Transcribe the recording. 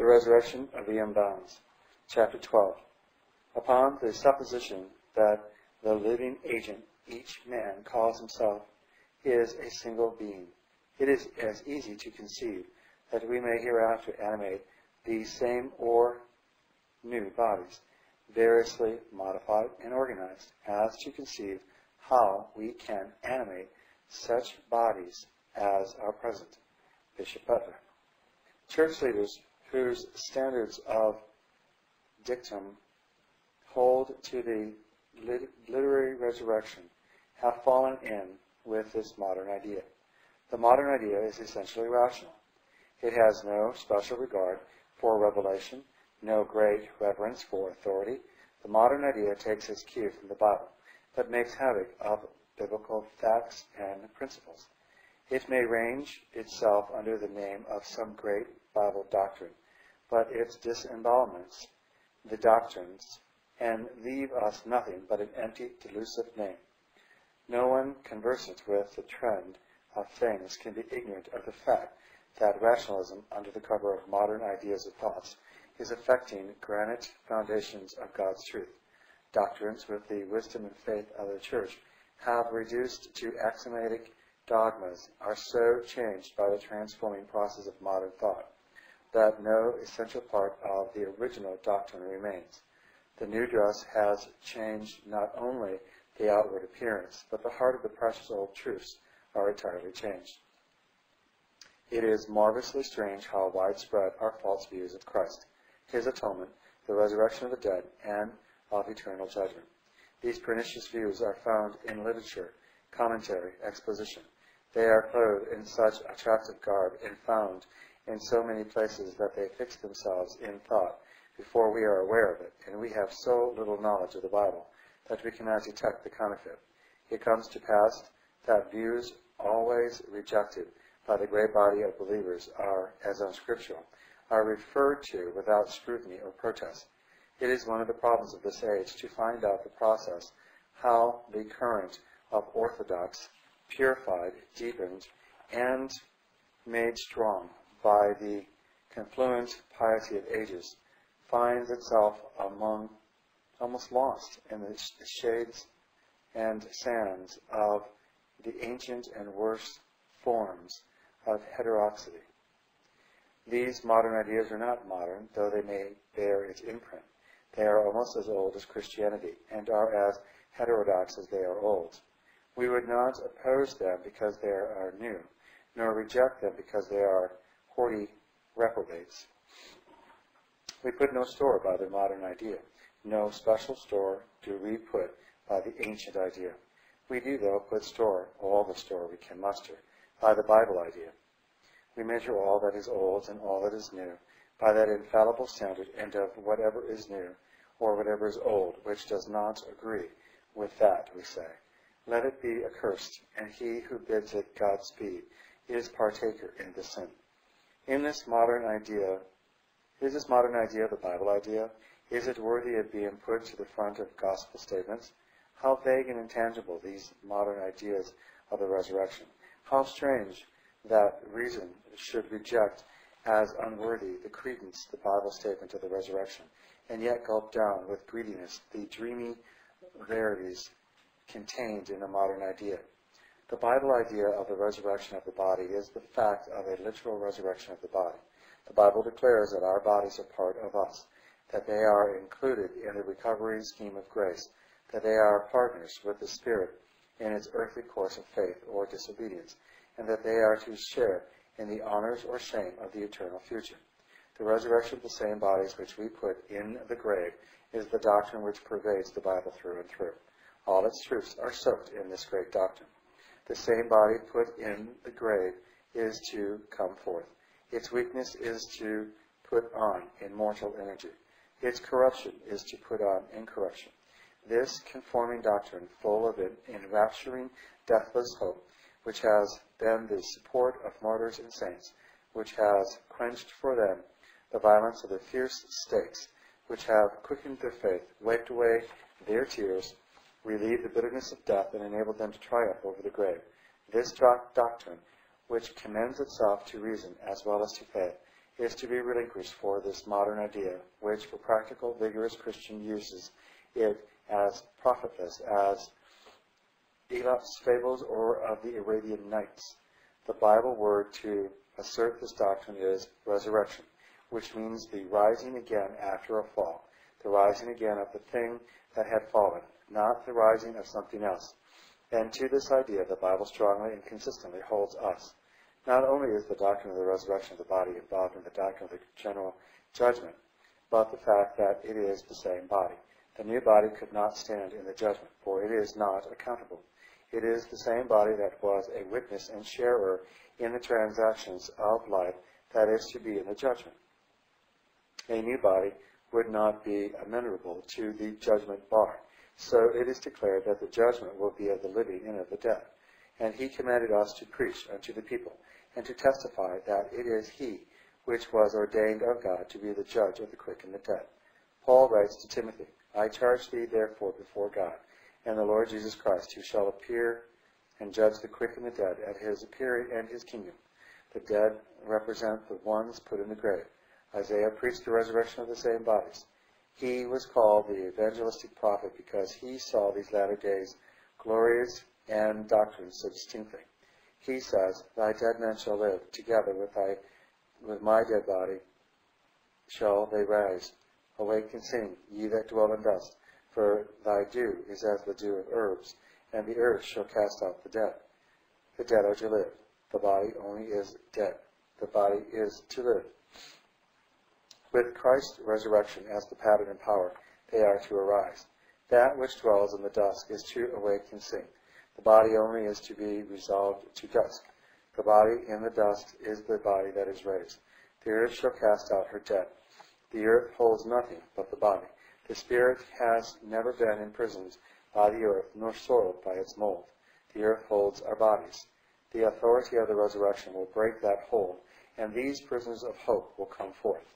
The resurrection of the unbound. Chapter 12. Upon the supposition that the living agent each man calls himself is a single being, it is as easy to conceive that we may hereafter animate these same or new bodies, variously modified and organized, as to conceive how we can animate such bodies as are present. Bishop Butler. Church leaders whose standards of dictum hold to the literary resurrection have fallen in with this modern idea. The modern idea is essentially rational. It has no special regard for revelation, no great reverence for authority. The modern idea takes its cue from the Bible, but makes havoc of biblical facts and principles. It may range itself under the name of some great Bible doctrine, but it disembowels the doctrines and leave us nothing but an empty, delusive name. No one conversant with the trend of things can be ignorant of the fact that rationalism, under the cover of modern ideas of thoughts, is affecting granite foundations of God's truth. Doctrines with the wisdom and faith of the Church have reduced to axiomatic dogmas are so changed by the transforming process of modern thought that no essential part of the original doctrine remains. The new dress has changed not only the outward appearance, but the heart of the precious old truths are entirely changed. It is marvelously strange how widespread are false views of Christ, His atonement, the resurrection of the dead, and of eternal judgment. These pernicious views are found in literature, commentary, exposition. They are clothed in such attractive garb and found in so many places that they fix themselves in thought before we are aware of it, and we have so little knowledge of the Bible that we cannot detect the counterfeit. It comes to pass that views always rejected by the great body of believers are, as unscriptural, are referred to without scrutiny or protest. It is one of the problems of this age to find out the process, how the current of orthodox, purified, deepened, and made strong by the confluent piety of ages, finds itself almost lost in the shades and sands of the ancient and worst forms of heterodoxy. These modern ideas are not modern, though they may bear its imprint. They are almost as old as Christianity, and are as heterodox as they are old. We would not oppose them because they are new, nor reject them because they are hoary reprobates. We put no store by the modern idea. No special store do we put by the ancient idea. We do, though, put store, all the store we can muster, by the Bible idea. We measure all that is old and all that is new by that infallible standard, and of whatever is new or whatever is old, which does not agree with that, we say, let it be accursed, and he who bids it Godspeed is partaker in the sin. Is this modern idea the Bible idea? Is it worthy of being put to the front of gospel statements? How vague and intangible these modern ideas of the resurrection. How strange that reason should reject as unworthy the credence the Bible statement of the resurrection, and yet gulp down with greediness the dreamy verities contained in a modern idea. The Bible idea of the resurrection of the body is the fact of a literal resurrection of the body. The Bible declares that our bodies are part of us, that they are included in the recovery scheme of grace, that they are partners with the Spirit in its earthly course of faith or disobedience, and that they are to share in the honors or shame of the eternal future. The resurrection of the same bodies which we put in the grave is the doctrine which pervades the Bible through and through. All its truths are soaked in this great doctrine. The same body put in the grave is to come forth. Its weakness is to put on immortal energy. Its corruption is to put on incorruption. This conforming doctrine, full of an enrapturing, deathless hope, which has been the support of martyrs and saints, which has quenched for them the violence of the fierce stakes, which have quickened their faith, wiped away their tears, relieved the bitterness of death, and enabled them to triumph over the grave. This doctrine, which commends itself to reason as well as to faith, is to be relinquished for this modern idea, which for practical, vigorous Christian uses it as profitless as Aesop's fables or of the Arabian Nights. The Bible word to assert this doctrine is resurrection, which means the rising again after a fall, the rising again of the thing that had fallen, not the rising of something else. And to this idea the Bible strongly and consistently holds us. Not only is the doctrine of the resurrection of the body involved in the doctrine of the general judgment, but the fact that it is the same body. The new body could not stand in the judgment, for it is not accountable. It is the same body that was a witness and sharer in the transactions of life that is to be in the judgment. A new body would not be amenable to the judgment bar. So it is declared that the judgment will be of the living and of the dead. And he commanded us to preach unto the people, and to testify that it is he which was ordained of God to be the judge of the quick and the dead. Paul writes to Timothy, I charge thee therefore before God, and the Lord Jesus Christ, who shall appear and judge the quick and the dead at his appearing and his kingdom. The dead represent the ones put in the grave. Isaiah preached the resurrection of the same bodies. He was called the evangelistic prophet because he saw these latter days glories and doctrines so distinctly. He says, Thy dead men shall live, together with my dead body shall they rise. Awake and sing, ye that dwell in dust, for thy dew is as the dew of herbs, and the earth shall cast out the dead. The dead are to live. The body only is dead. The body is to live. With Christ's resurrection as the pattern and power, they are to arise. That which dwells in the dusk is to awake and sing. The body only is to be resolved to dusk. The body in the dust is the body that is raised. The earth shall cast out her dead. The earth holds nothing but the body. The spirit has never been imprisoned by the earth, nor soiled by its mold. The earth holds our bodies. The authority of the resurrection will break that hold, and these prisoners of hope will come forth.